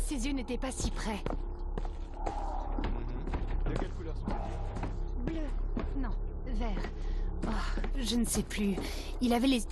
Ses yeux n'étaient pas si près. De quelle couleur sont les yeux? Bleu. Non, vert. Oh, je ne sais plus. Il avait les...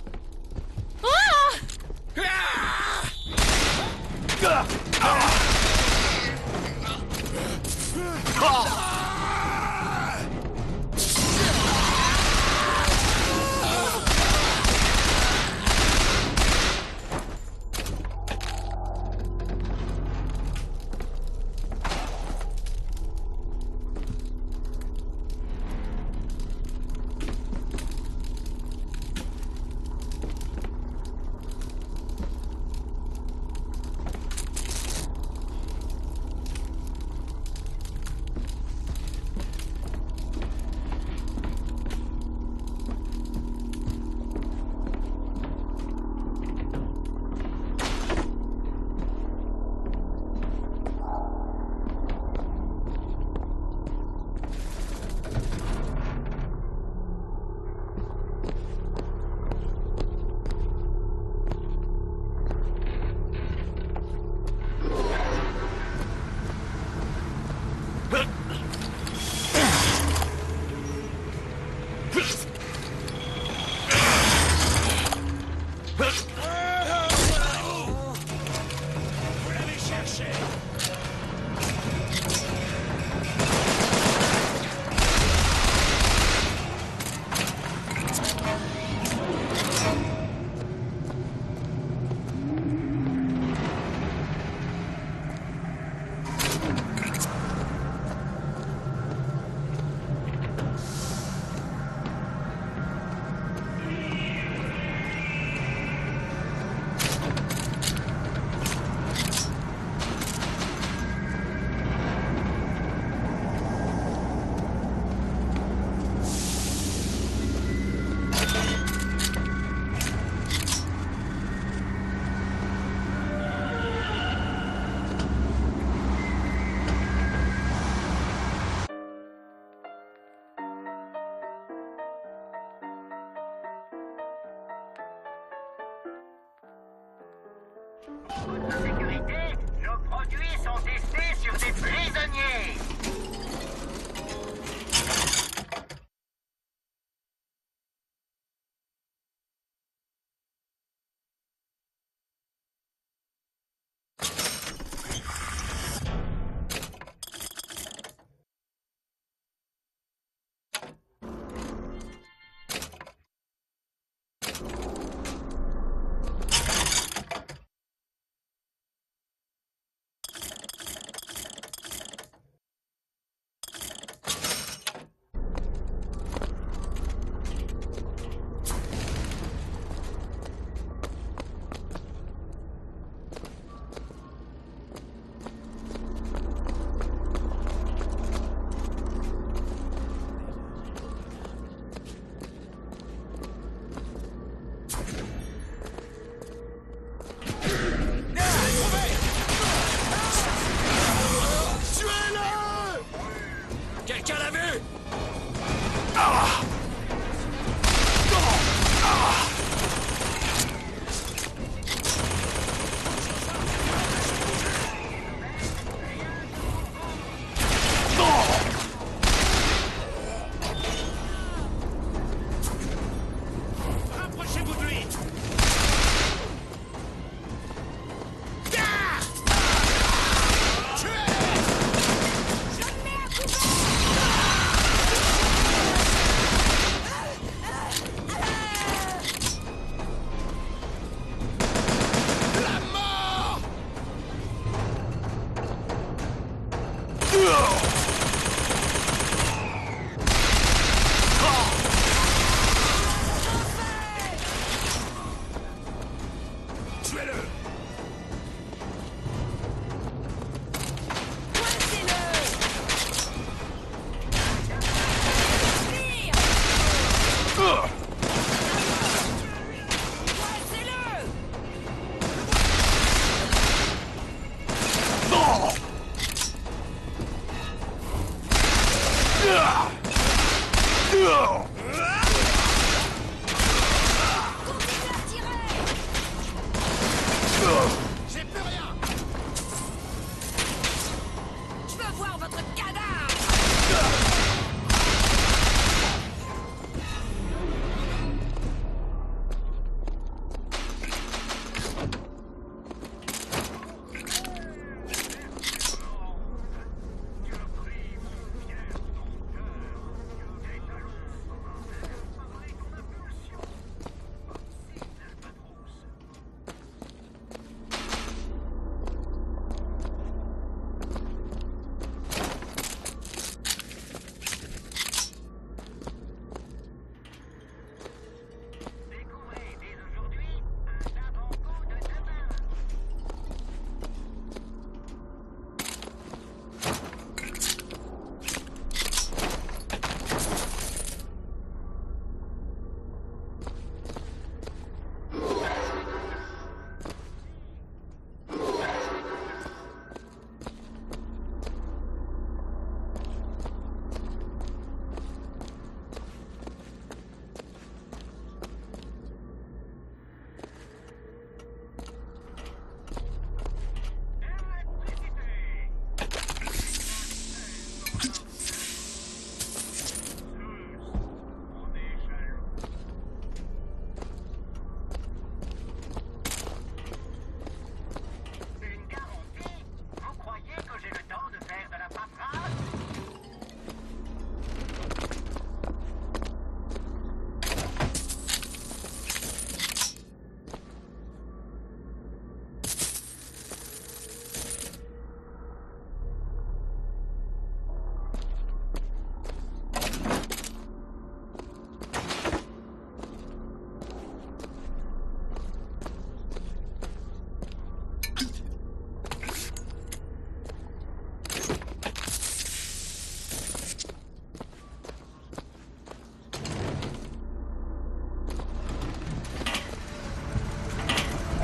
Sécurité, nos produits sont testés sur des prisonniers.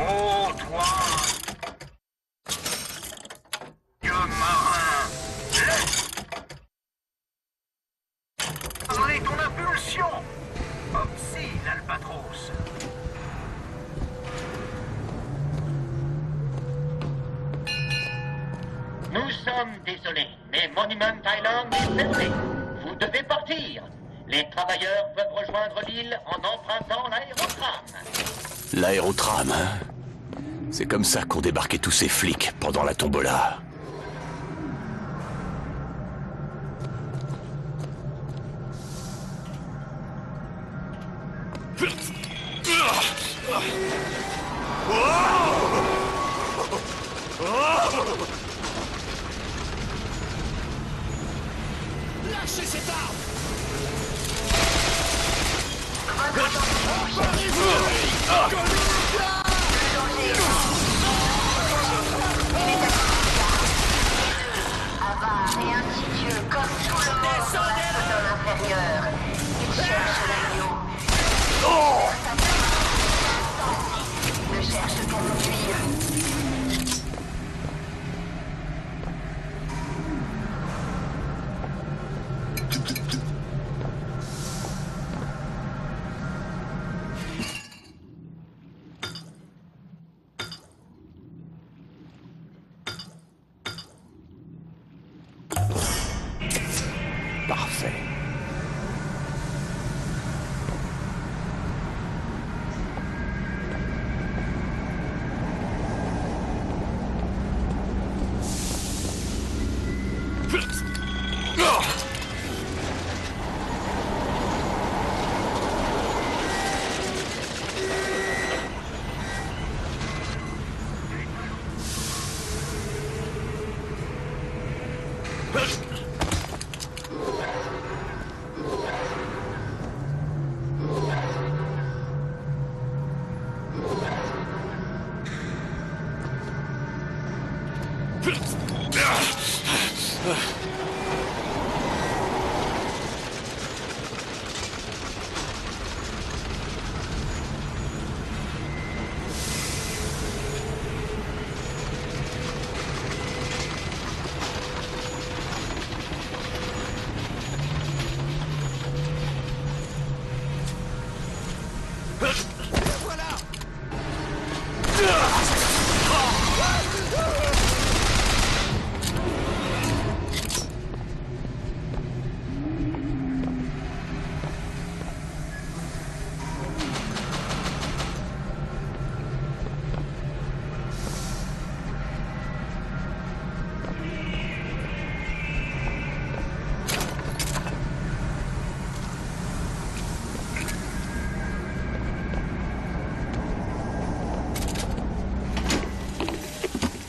Oh, toi! Dieu marin! Laisse parler ton impulsion! Oxy, l'Albatros! Nous sommes désolés, mais Monument Island est fermé. Vous devez partir. Les travailleurs peuvent rejoindre l'île en empruntant l'aérotram. L'aérotram, hein? C'est comme ça qu'ont débarqué tous ces flics pendant la tombola. Lâchez cette arme! Avare et insidieux comme tout le monde dans la zone inférieure. Il cherche l'agneau. Il ne cherche qu'à nous nuire. Parfait.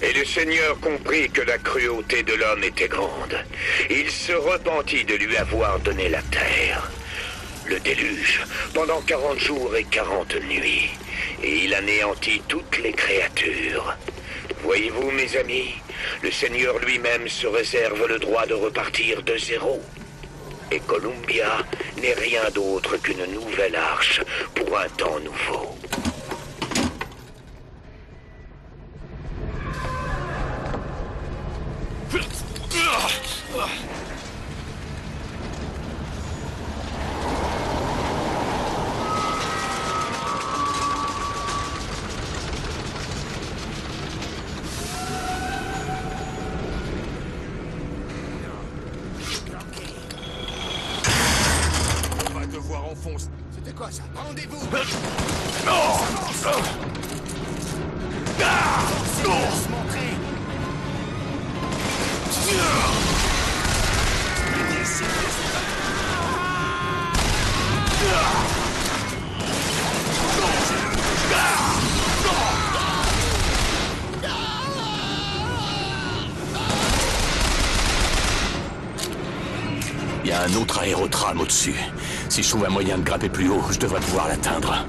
Et le Seigneur comprit que la cruauté de l'homme était grande. Il se repentit de lui avoir donné la terre. Le déluge, pendant 40 jours et 40 nuits. Et il anéantit toutes les créatures. Voyez-vous, mes amis, le Seigneur lui-même se réserve le droit de repartir de zéro. Et Columbia n'est rien d'autre qu'une nouvelle arche pour un temps nouveau. On va devoir enfoncer. C'était quoi ça? Rendez-vous! Se montrer! Il y a un autre aérotram au-dessus. Si je trouve un moyen de grimper plus haut, je devrais pouvoir l'atteindre.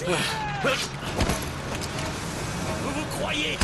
Vous vous croyez?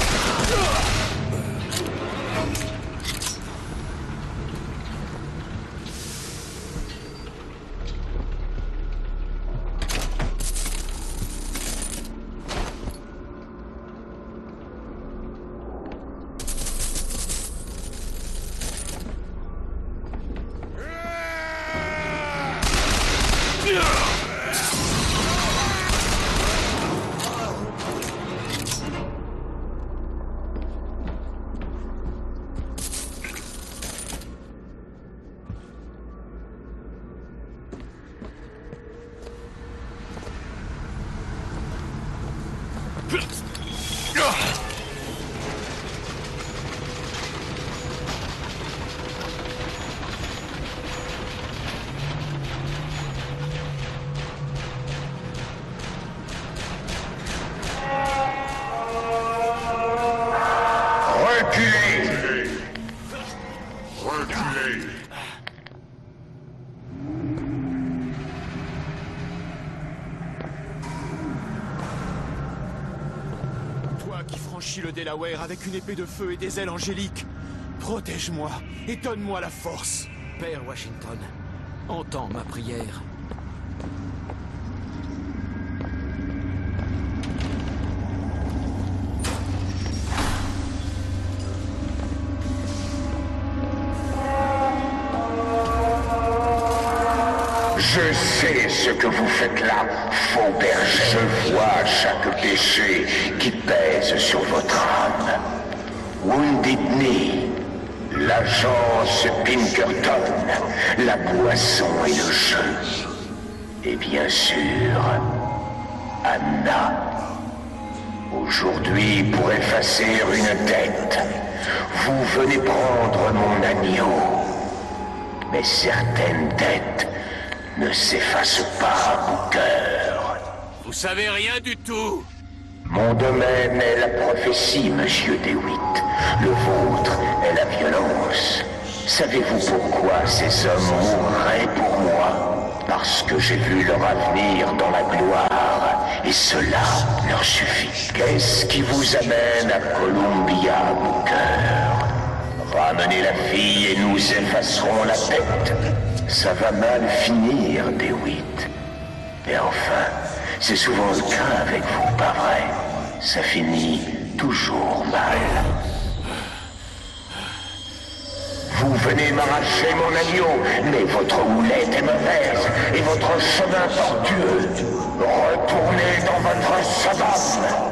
Reculez! Reculez! Toi qui franchis le Delaware avec une épée de feu et des ailes angéliques, protège-moi et donne-moi la force. Père Washington, entends ma prière. Je sais ce que vous faites là, faux berger. Je vois chaque péché qui pèse sur votre âme. Wounded Knee, l'agence Pinkerton, la boisson et le jeu. Et bien sûr, Anna. Aujourd'hui, pour effacer une dette, vous venez prendre mon agneau. Mais certaines dettes ne s'effacent pas, Booker. Vous savez rien du tout. Mon domaine est la prophétie, monsieur DeWitt. Le vôtre est la violence. Savez-vous pourquoi ces hommes mourraient pour moi? Parce que j'ai vu leur avenir dans la gloire, et cela leur suffit. Qu'est-ce qui vous amène à Columbia, Booker? Ramenez la fille et nous effacerons la dette. Ça va mal finir, DeWitt. Et enfin, c'est souvent le cas avec vous, pas vrai? Ça finit toujours mal. Vous venez m'arracher mon agneau, mais votre houlette est mauvaise et votre chemin tortueux. Retournez dans votre sabbat.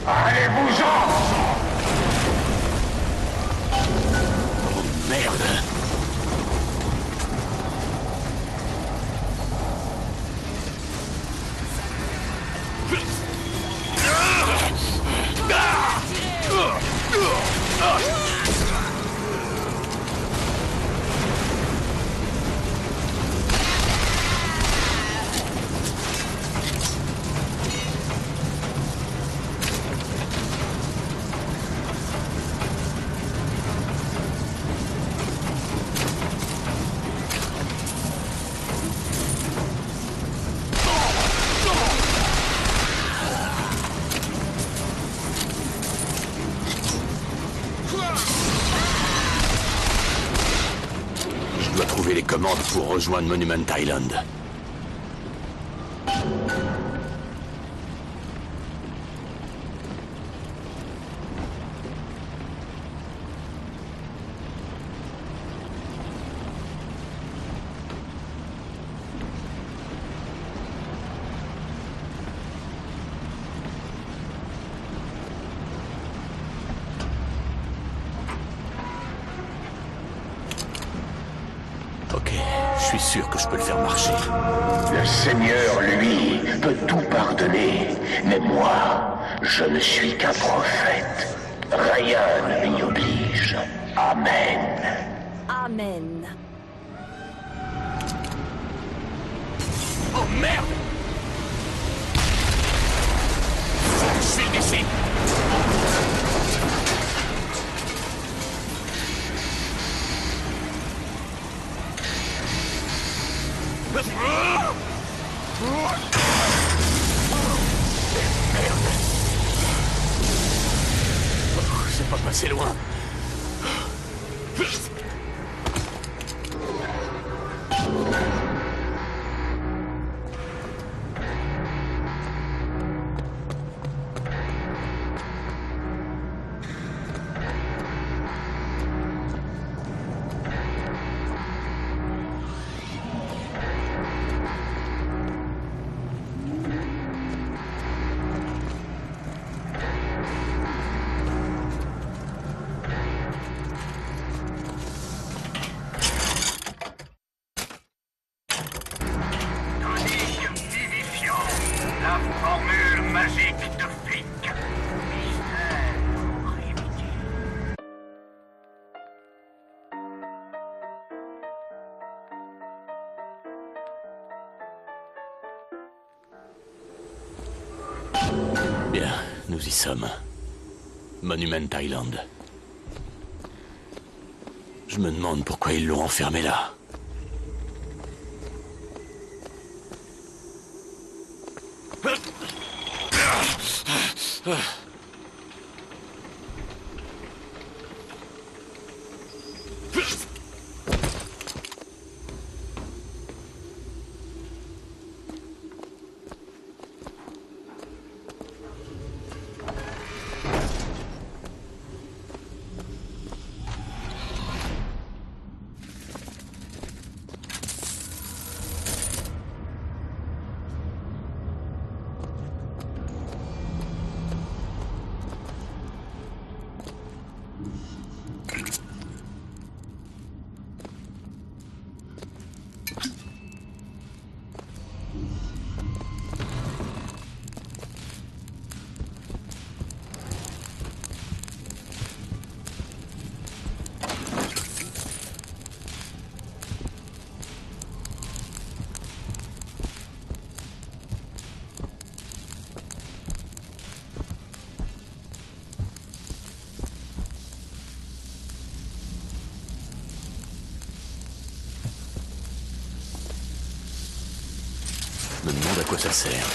Allez-vous-en! Oh merde. Je dois trouver les commandes pour rejoindre Monument Island. Ok, je suis sûr que je peux le faire marcher. Le Seigneur, lui, peut tout pardonner. Mais moi, je ne suis qu'un prophète. Rien ne m'y oblige. Amen. Amen. Oh merde! Je suis ici! Merde. Oh, c'est pas passé loin. Bien, nous y sommes. Monument Island. Je me demande pourquoi ils l'ont enfermé là. Je me demande à quoi ça sert.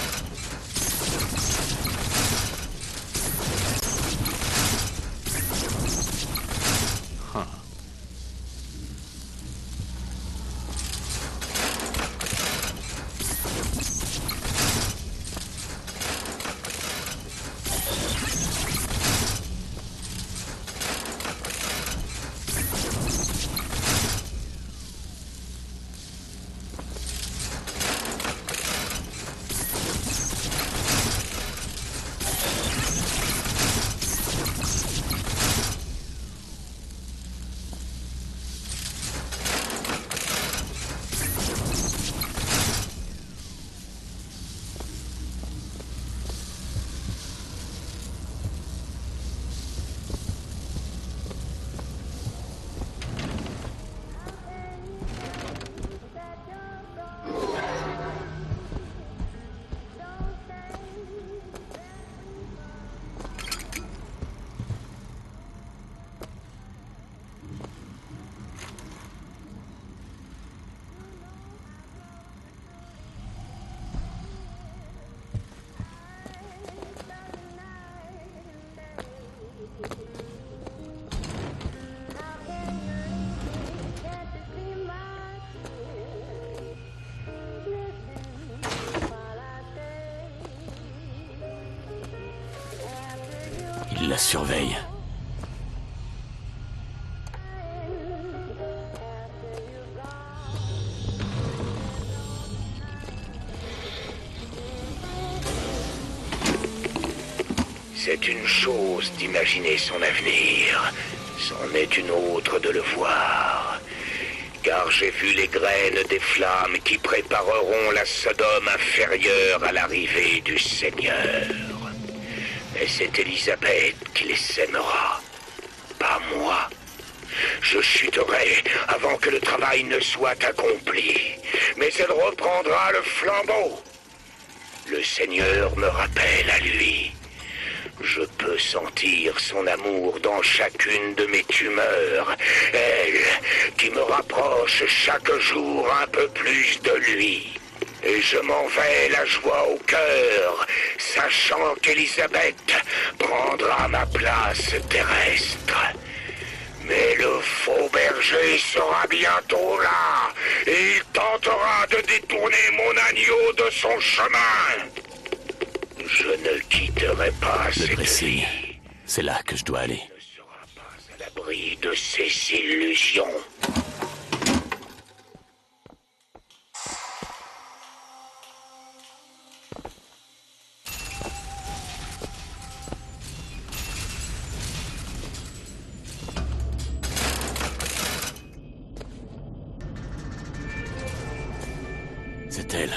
Il la surveille. C'est une chose d'imaginer son avenir, c'en est une autre de le voir. Car j'ai vu les graines des flammes qui prépareront la Sodome inférieure à l'arrivée du Seigneur. Et c'est Élisabeth qui les sèmera, pas moi. Je chuterai avant que le travail ne soit accompli, mais elle reprendra le flambeau. Le Seigneur me rappelle à lui. Je peux sentir son amour dans chacune de mes tumeurs. Elle qui me rapproche chaque jour un peu plus de lui. Et je m'en vais la joie au cœur, sachant qu'Elisabeth prendra ma place terrestre. Mais le faux berger sera bientôt là, et il tentera de détourner mon agneau de son chemin. Je ne quitterai pas Le cette dressing. vie. C'est là que je dois aller. Ne sera pas à l'abri de ses illusions. C'est elle.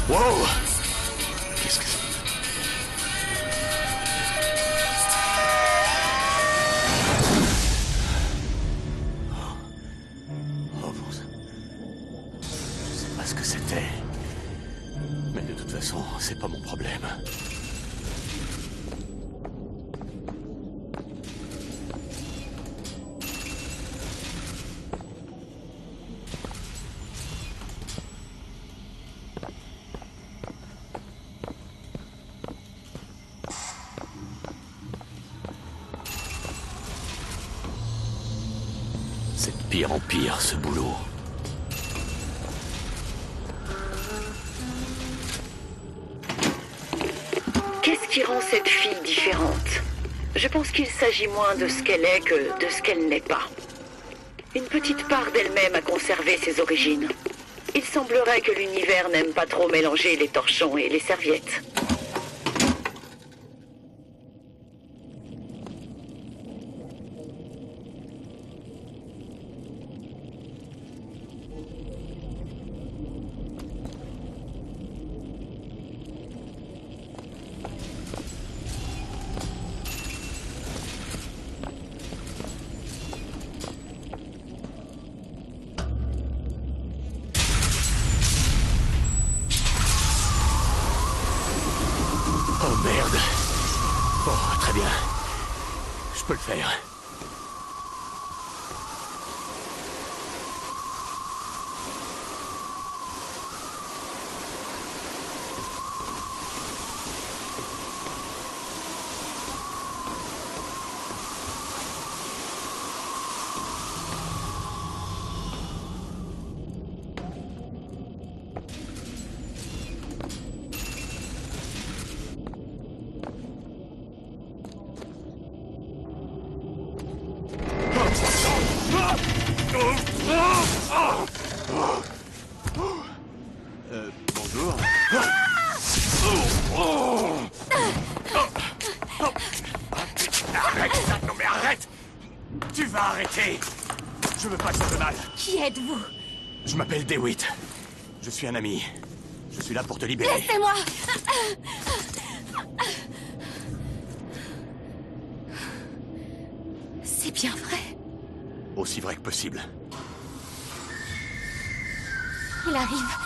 Wow! Qu'est-ce que c'est? Oh bon sang. Je sais pas ce que c'était. Mais de toute façon, c'est pas mon problème. C'est de pire en pire, ce boulot. Qu'est-ce qui rend cette fille différente? Je pense qu'il s'agit moins de ce qu'elle est que de ce qu'elle n'est pas. Une petite part d'elle-même a conservé ses origines. Il semblerait que l'univers n'aime pas trop mélanger les torchons et les serviettes. Oh merde! Bon, très bien. Je peux le faire. Bonjour. Arrête ça, non mais arrête! Tu vas arrêter! Je veux pas que ça te mal. Qui êtes-vous? Je m'appelle DeWitt. Je suis un ami. Je suis là pour te libérer. Laissez-moi! C'est bien vrai. Aussi vrai que possible. Il arrive.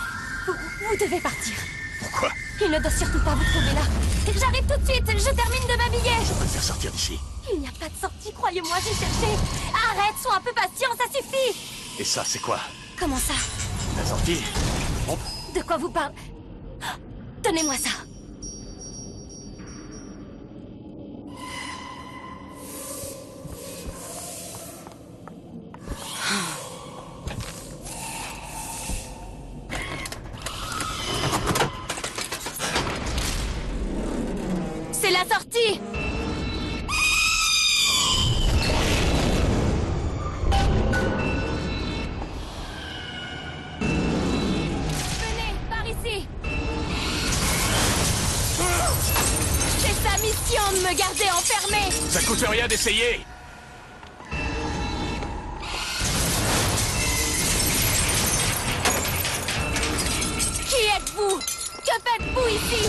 Vous devez partir. Pourquoi? Il ne doit surtout pas vous trouver là. J'arrive tout de suite. Je termine de m'habiller. Je peux te faire sortir d'ici. Il n'y a pas de sortie, croyez-moi, j'ai cherché. Arrête, sois un peu patient, ça suffit. Et ça, c'est quoi? Comment ça? La sortie? De quoi vous parlez? Donnez-moi ça. ici! C'est sa mission de me garder enfermé! Ça coûte rien d'essayer! Qui êtes-vous? Que faites-vous ici?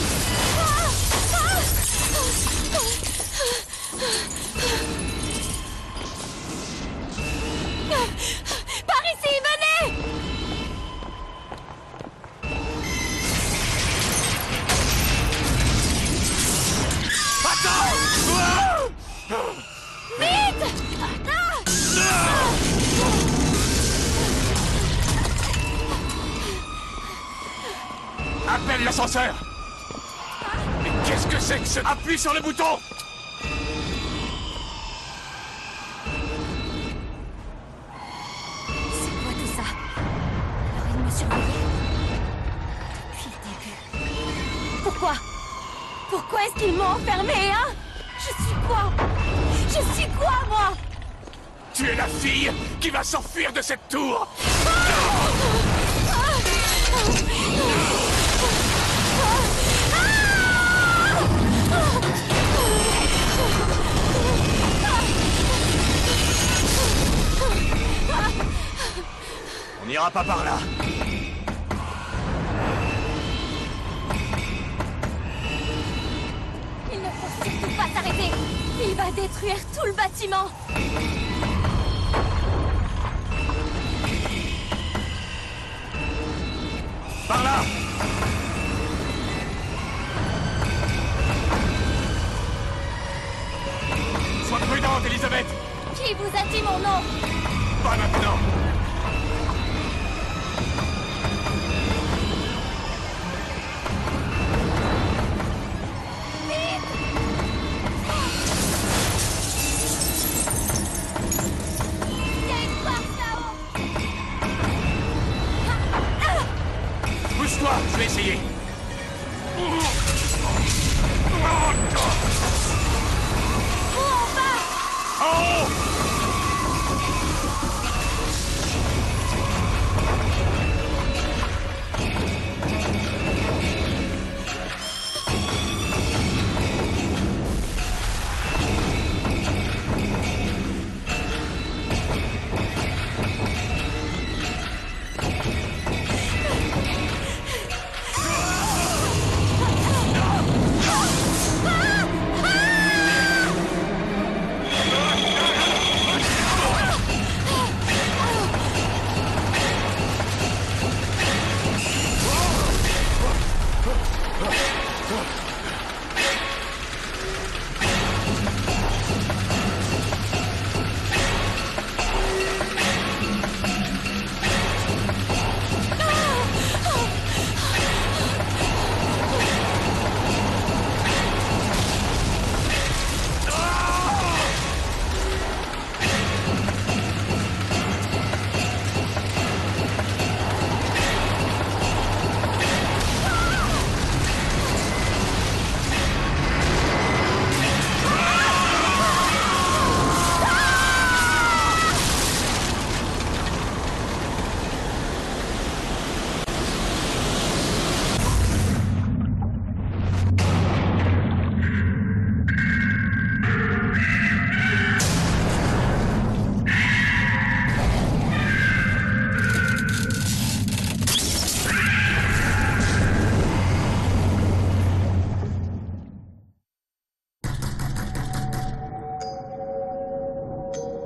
Par ici, venez! Vite! Appelle l'ascenseur! Mais qu'est-ce que c'est que ce... Appuie sur le bouton! C'est quoi tout ça? Alors il me surveillait? Depuis le début. Pourquoi? Pourquoi est-ce qu'ils m'ont enfermé, hein? Je suis quoi? Je suis quoi, moi? Tu es la fille qui va s'enfuir de cette tour! On n'ira pas par là. Il ne faut surtout pas s'arrêter. Il va détruire tout le bâtiment. Par là! Sois prudente, Elisabeth! Qui vous a dit mon nom? Pas maintenant! Il y a une porte là-haut. Pousse-toi, je vais essayer. Où on va? En haut!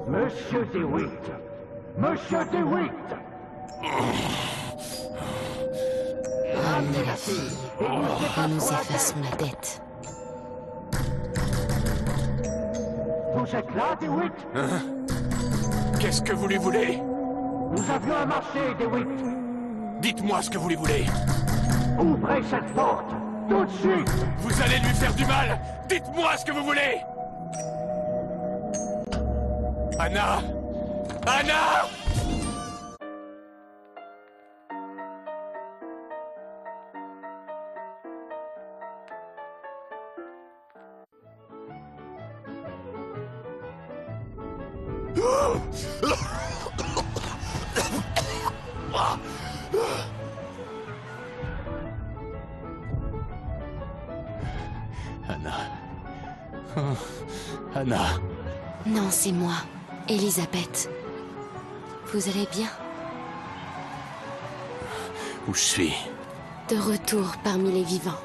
Monsieur DeWitt! Monsieur DeWitt! Ramenez la fille et nous effaçons la dette. Vous êtes là, DeWitt? Qu'est-ce que vous lui voulez? Nous avions un marché, DeWitt! Dites-moi ce que vous lui voulez. Ouvrez cette porte! Tout de suite! Vous allez lui faire du mal! Dites-moi ce que vous voulez! Anna! Anna! Anna. Non, c'est moi, Elisabeth. Vous allez bien? Où je suis? De retour parmi les vivants.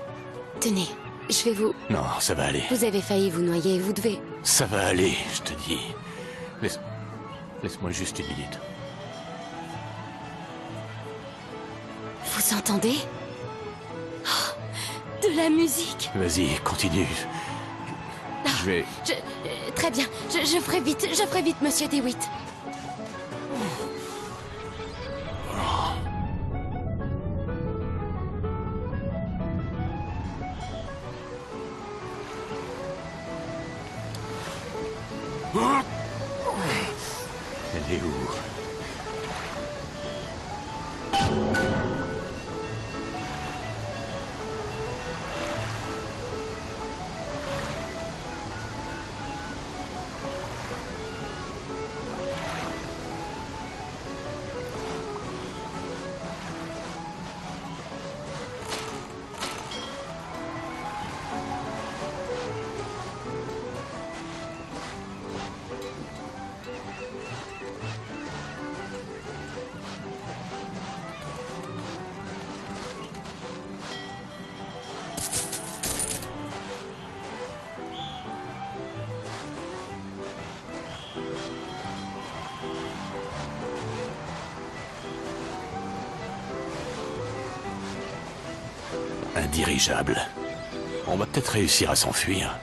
Tenez, je vais vous... Non, ça va aller. Vous avez failli vous noyer, vous devez... Ça va aller, je te dis. Laisse-moi juste une minute. Vous entendez? Oh, de la musique. Vas-y, continue. Je vais... Très bien, je ferai vite, monsieur DeWitt. Elle est où? Un dirigeable. On va peut-être réussir à s'enfuir.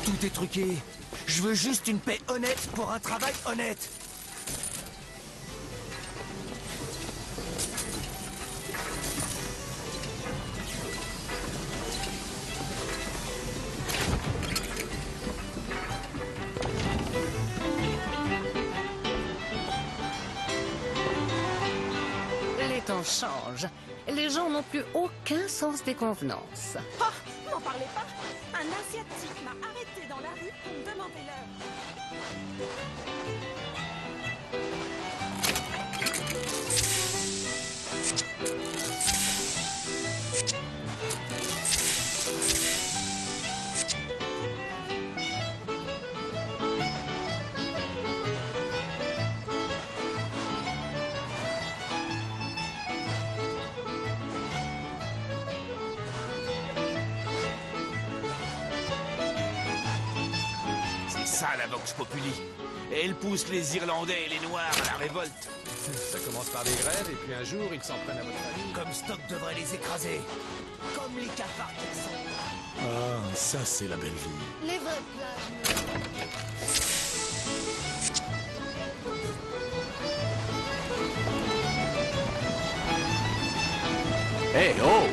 Tout est truqué. Je veux juste une paix honnête pour un travail honnête. Les temps changent. Les gens n'ont plus aucun sens des convenances. Oh, m'en parlez pas. Un Asiatique m'a arrêté dans la rue pour me demander l'heure. Ça, la Vox Populi. Et elle pousse les Irlandais et les Noirs à la révolte. Ça commence par des grèves, et puis un jour, ils s'en prennent à votre famille. Comme Stock devrait les écraser. Comme les cafards qu'ils sont. Ah, ça c'est la belle vie. Les vraies plages. Hé, oh!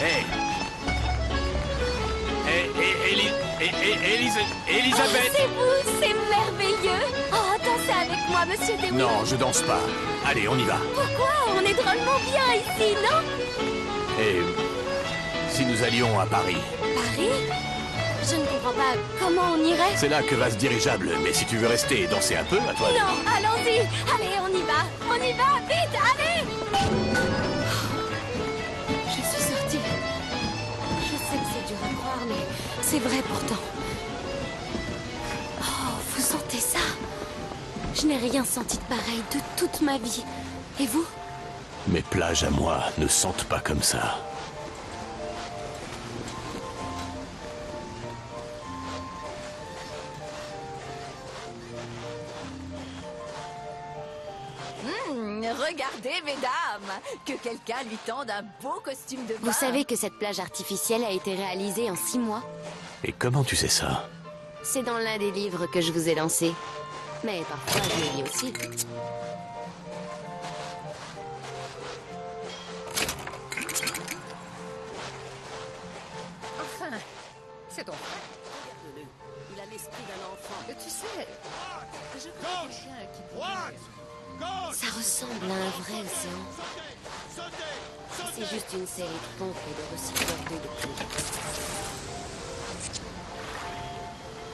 Hé! Elisabeth! Oh, c'est vous, c'est merveilleux. Oh, dansez avec moi, monsieur DeWitt. Non, je danse pas. Allez, on y va. Pourquoi? On est drôlement bien ici, non? Et si nous allions à Paris? Paris? Je ne comprends pas. Comment on irait? C'est là que va ce dirigeable, mais si tu veux rester et danser un peu, à toi. Non, allons-y. Allez, on y va. On y va, vite, allez. Je suis sortie. Je sais que c'est dur à croire, mais c'est vrai pourtant. Oh, vous sentez ça? Je n'ai rien senti de pareil de toute ma vie. Et vous? Mes plages à moi ne sentent pas comme ça. Regardez, mesdames, que quelqu'un lui tende un beau costume de bain. Vous savez que cette plage artificielle a été réalisée en 6 mois? Et comment tu sais ça? C'est dans l'un des livres que je vous ai lancé. Mais parfois, je le lis aussi. Enfin, c'est ton frère. Regarde-le. Il a l'esprit d'un enfant. Tu sais, je connais quelqu'un qui pourrait... Ça ressemble à un vrai océan. C'est juste une série de pompes et de recycleurs d'eau de pluie.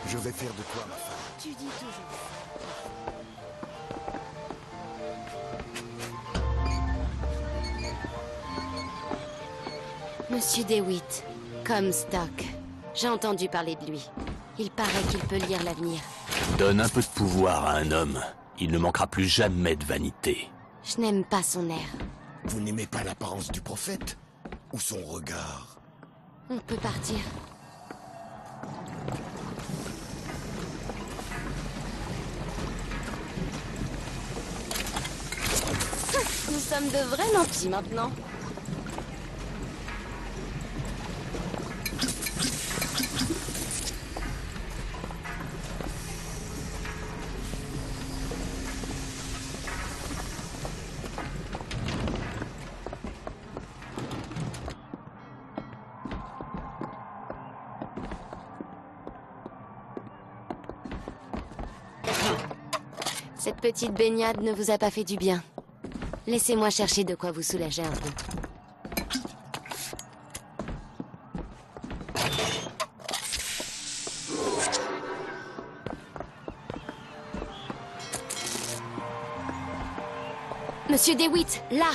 Je vais faire de toi ma femme. Tu dis toujours. Monsieur DeWitt, Comstock. J'ai entendu parler de lui. Il paraît qu'il peut lire l'avenir. Donne un peu de pouvoir à un homme. Il ne manquera plus jamais de vanité. Je n'aime pas son air. Vous n'aimez pas l'apparence du prophète? Ou son regard? On peut partir. Nous sommes de vrais nantis maintenant. Cette petite baignade ne vous a pas fait du bien. Laissez-moi chercher de quoi vous soulager un peu. Monsieur DeWitt, là!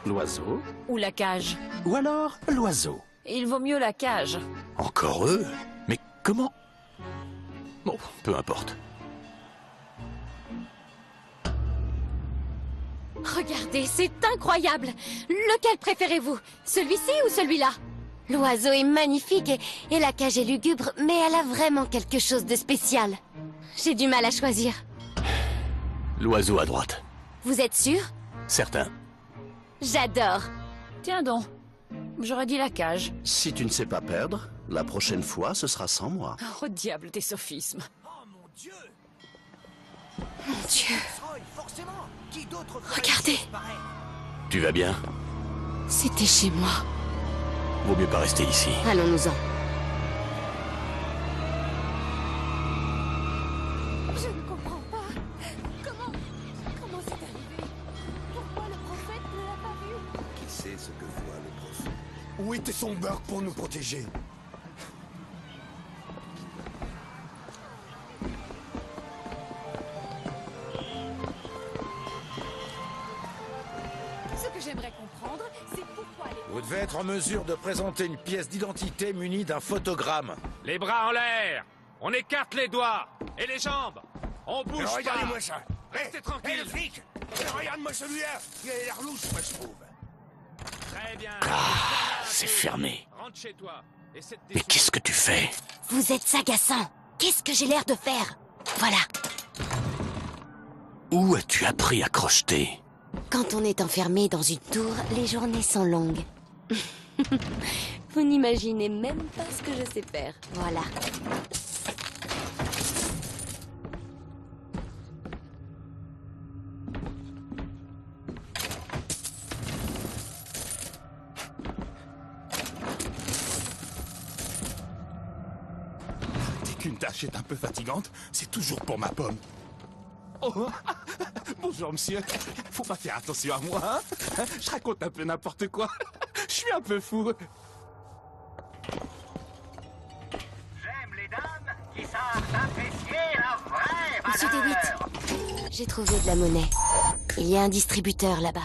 L'oiseau? Ou la cage. Ou alors l'oiseau? Il vaut mieux la cage. Encore eux? Mais comment? Bon, peu importe. Regardez, c'est incroyable! Lequel préférez-vous? Celui-ci ou celui-là? L'oiseau est magnifique et la cage est lugubre, mais elle a vraiment quelque chose de spécial. J'ai du mal à choisir. L'oiseau à droite. Vous êtes sûr? Certain. J'adore. Tiens donc. J'aurais dit la cage. Si tu ne sais pas perdre, la prochaine fois, ce sera sans moi. Oh diable, tes sophismes. Mon Dieu. Regardez. Tu vas bien? C'était chez moi. Vaut mieux pas rester ici. Allons-nous-en. Je ne comprends pas. Comment c'est arrivé? Pourquoi le prophète ne l'a pas vu? Qui sait ce que voit le prophète? Où était son beurre pour nous protéger? Ce que j'aimerais comprendre, c'est pourquoi les... Vous devez être en mesure de présenter une pièce d'identité munie d'un photogramme. Les bras en l'air. On écarte les doigts. Et les jambes. On bouge pas. Regardez-moi ça. Restez tranquille. Hé, le flic! Regarde-moi celui-là. Il a l'air louche, moi, je trouve. Très bien. Ah, c'est fermé. Rentre chez toi. Mais qu'est-ce que tu fais? Vous êtes agaçant. Qu'est-ce que j'ai l'air de faire? Voilà. Où as-tu appris à crocheter? Quand on est enfermé dans une tour, les journées sont longues. Vous n'imaginez même pas ce que je sais faire. Voilà. Dès qu'une tâche est un peu fatigante, c'est toujours pour ma pomme. Oh, bonjour monsieur. Faut pas faire attention à moi, hein? Je raconte un peu n'importe quoi. Je suis un peu fou. J'aime les dames qui savent apprécier la vraie valeur. Monsieur DeWitt, j'ai trouvé de la monnaie. Il y a un distributeur là-bas.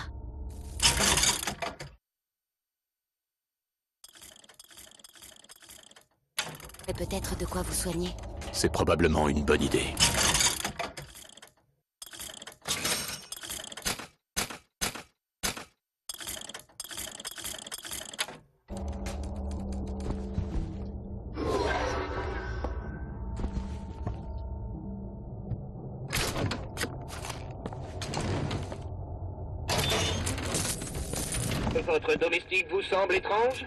Et peut-être de quoi vous soigner. C'est probablement une bonne idée. Votre domestique vous semble étrange?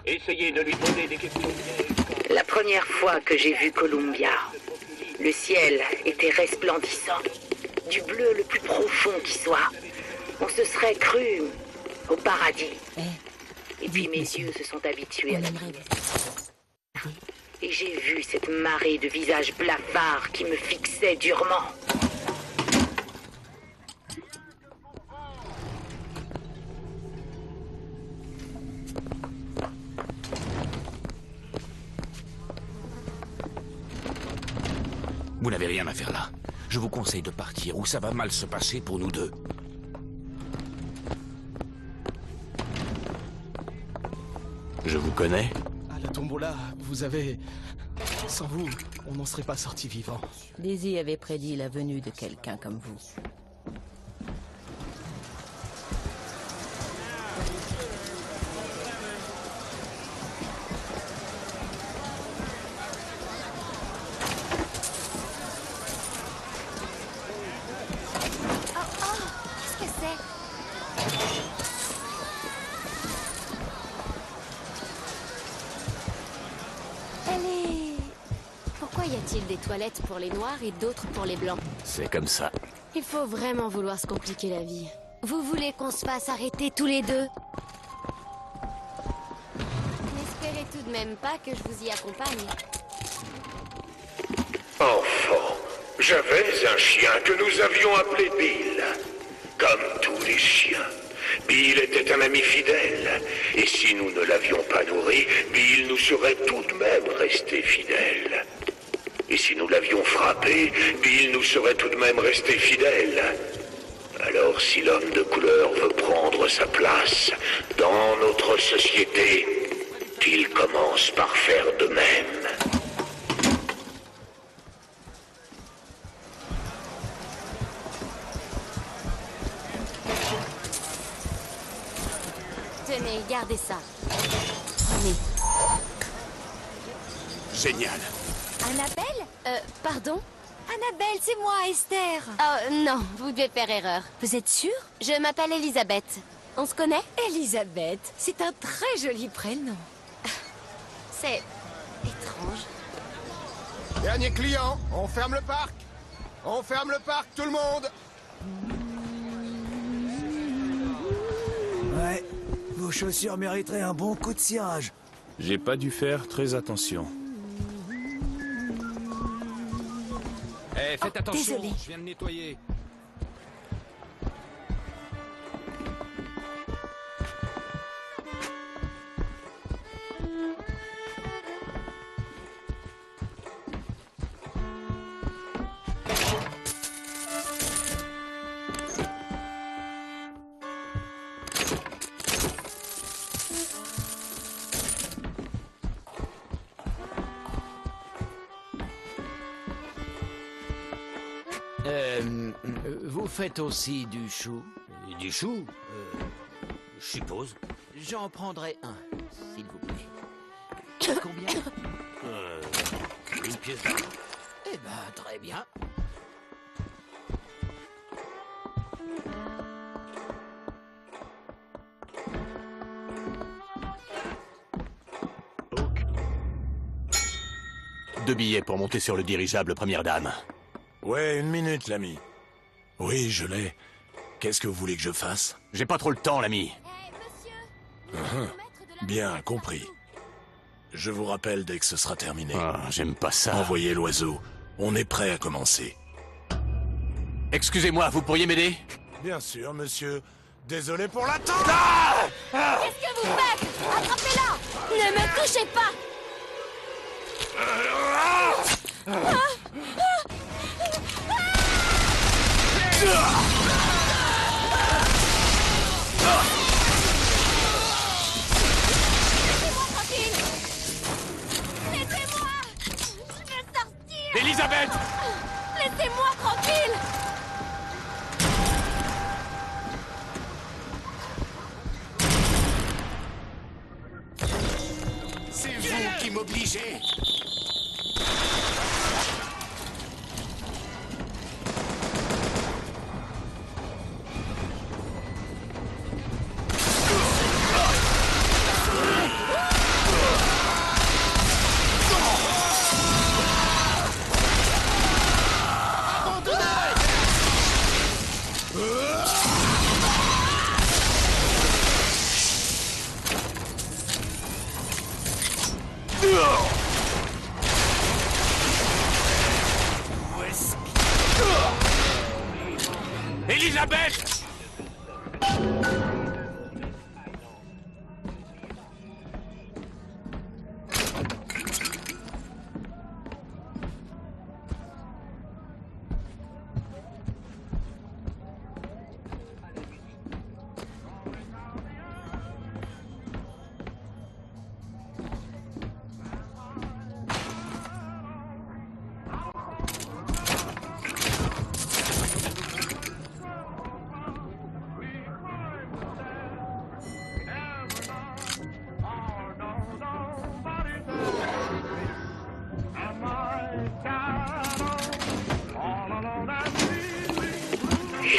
Essayez de lui poser des questions. La première fois que j'ai vu Columbia, le ciel était resplendissant, du bleu le plus profond qui soit. On se serait cru au paradis. Et puis mes yeux se sont habitués à la lumière. Et j'ai vu cette marée de visages blafards qui me fixaient durement. Vous n'avez rien à faire là. Je vous conseille de partir ou ça va mal se passer pour nous deux. Je vous connais? À la tombola, vous avez... Sans vous, on n'en serait pas sorti vivant. Daisy avait prédit la venue de quelqu'un comme vous. Qu'est-ce que c'est? Elle est... Pourquoi y a-t-il des toilettes pour les noirs et d'autres pour les blancs? C'est comme ça. Il faut vraiment vouloir se compliquer la vie. Vous voulez qu'on se fasse arrêter tous les deux? N'espérez tout de même pas que je vous y accompagne. Enfant, j'avais un chien que nous avions appelé Bill. Comme tous les chiens. Bill était un ami fidèle. Et si nous ne l'avions pas nourri, Bill nous serait tout de même resté fidèle. Et si nous l'avions frappé, Bill nous serait tout de même resté fidèle. Alors si l'homme de couleur veut prendre sa place dans notre société, qu'il commence par faire de même. Tenez, gardez ça. Prenez. Génial. Annabelle? Pardon? Annabelle, c'est moi, Esther. Oh, non, vous devez faire erreur. Vous êtes sûre? Je m'appelle Elisabeth. On se connaît? Elisabeth, c'est un très joli prénom. C'est... étrange. Dernier client, on ferme le parc. On ferme le parc, tout le monde. Ouais, vos chaussures mériteraient un bon coup de cirage. J'ai pas dû faire très attention. Eh, faites attention, désolé. je viens de nettoyer. Vous faites aussi du chou? Du chou? Je suppose. J'en prendrai un, s'il vous plaît. Combien? Une pièce d'argent. Eh ben, très bien. Deux billets pour monter sur le dirigeable Première Dame. Ouais, une minute, l'ami. Oui, je l'ai. Qu'est-ce que vous voulez que je fasse? J'ai pas trop le temps, l'ami. Bien, compris. Je vous rappelle dès que ce sera terminé. Ah, j'aime pas ça. Envoyez l'oiseau. On est prêt à commencer. Excusez-moi, vous pourriez m'aider? Bien sûr, monsieur. Désolé pour l'attente. Qu'est-ce que vous faites? Attrapez-la! Ne me touchez pas! Laissez-moi tranquille! Laissez-moi! Je veux sortir! Elisabeth! Laissez-moi tranquille! C'est vous qui m'obligez. Elisabeth!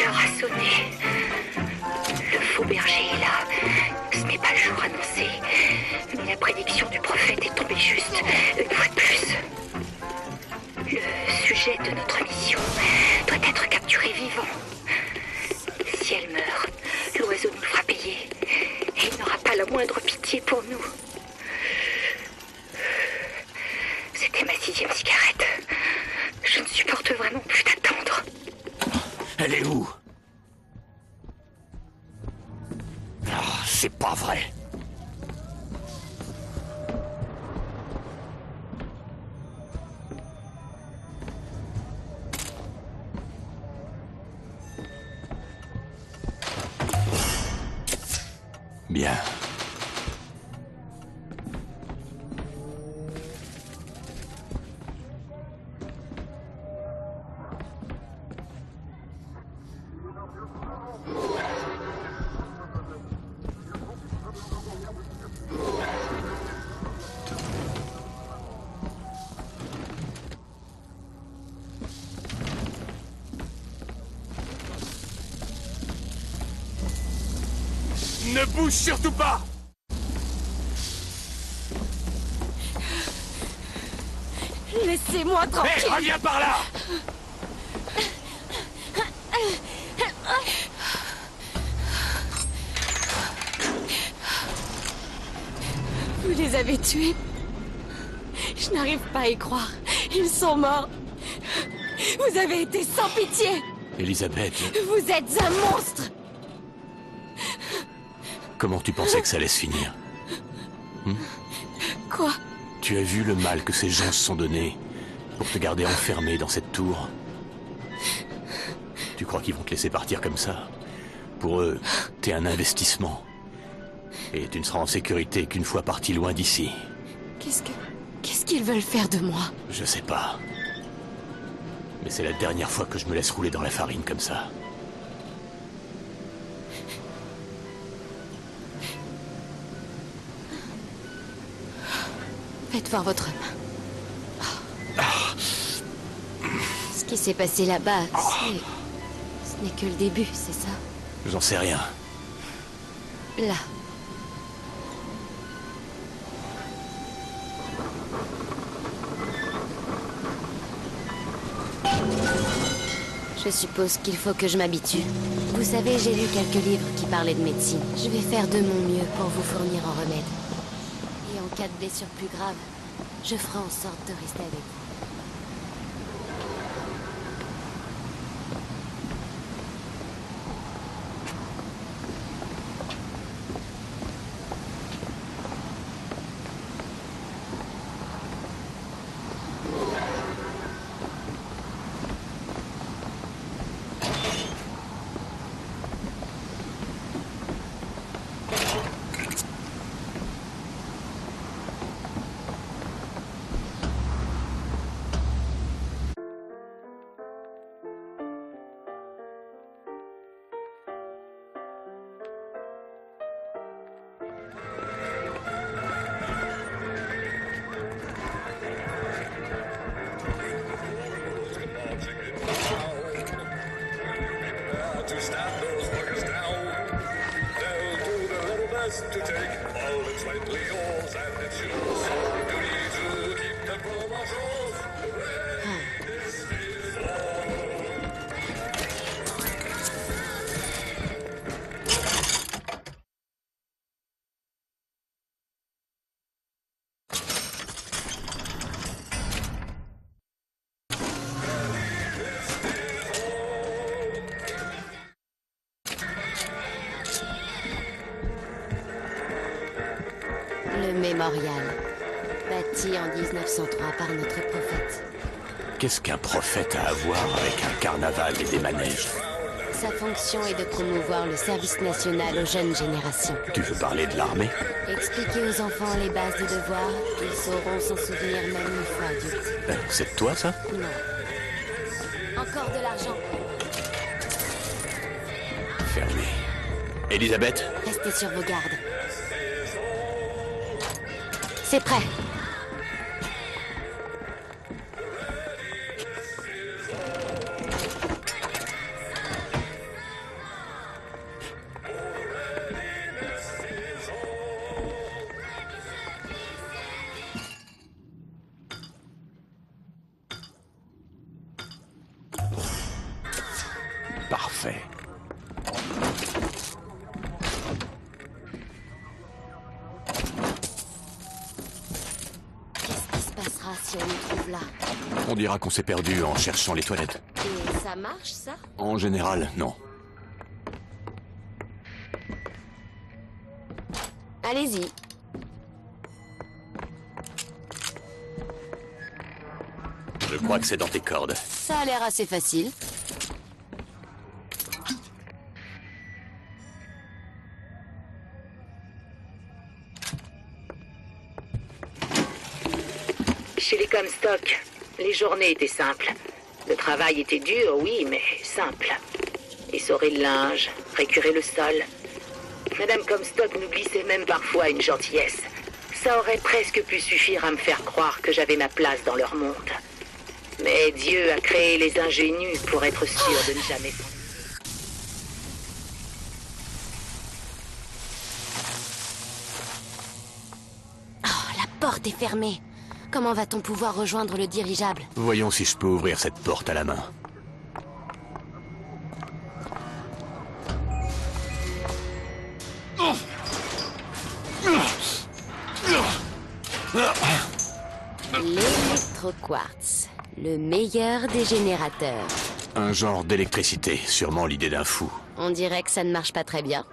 l'heure a sonné. Le faux berger est là. Ce n'est pas le jour annoncé. Mais la prédiction du prophète est tombée juste, une fois de plus. Le sujet de notre mission doit être capturé vivant. Si elle meurt, l'oiseau nous fera payer. Et il n'aura pas la moindre pitié pour nous. C'était ma 6e cigarette. Je ne supporte vraiment plus d'attendre. Elle est où? Ah, c'est pas vrai. Bien. Ne bouge surtout pas! Laissez-moi tranquille! Hé, reviens par là! Vous les avez tués? Je n'arrive pas à y croire. Ils sont morts. Vous avez été sans pitié! Elisabeth... Vous êtes un monstre! Comment tu pensais que ça allait se finir? Quoi? Tu as vu le mal que ces gens se sont donné pour te garder enfermé dans cette tour? Tu crois qu'ils vont te laisser partir comme ça? Pour eux, t'es un investissement. Et tu ne seras en sécurité qu'une fois parti loin d'ici. Qu'est-ce qu'ils veulent faire de moi? Je sais pas. Mais c'est la dernière fois que je me laisse rouler dans la farine comme ça. Faites voir votre main. Ce qui s'est passé là-bas, ce n'est que le début, c'est ça? J'en sais rien. Là. Je suppose qu'il faut que je m'habitue. Vous savez, j'ai lu quelques livres qui parlaient de médecine. Je vais faire de mon mieux pour vous fournir un remède. Et en cas de blessure plus grave, je ferai en sorte de rester avec vous. Le mémorial, bâti en 1903 par notre prophète. Qu'est-ce qu'un prophète a à voir avec un carnaval et des manèges? Sa fonction est de promouvoir le service national aux jeunes générations. Tu veux parler de l'armée? Expliquer aux enfants les bases du devoir, qu'ils sauront s'en souvenir même une fois adultes. C'est de toi, ça? Non. Encore de l'argent. Fermé. Elisabeth? Restez sur vos gardes. C'est prêt. passera si on nous trouve là? On dira qu'on s'est perdu en cherchant les toilettes. Et ça marche, ça? En général, non. Allez-y. Je crois que c'est dans tes cordes. Ça a l'air assez facile. Chez les Comstock, les journées étaient simples. Le travail était dur, oui, mais simple. Essorer le linge, récurer le sol. Madame Comstock nous glissait même parfois une gentillesse. Ça aurait presque pu suffire à me faire croire que j'avais ma place dans leur monde. Mais Dieu a créé les ingénus pour être sûr de ne jamais... Oh, la porte est fermée. Comment va-t-on pouvoir rejoindre le dirigeable? Voyons si je peux ouvrir cette porte à la main. L'électroquartz, le meilleur des générateurs. Un genre d'électricité, sûrement l'idée d'un fou. On dirait que ça ne marche pas très bien.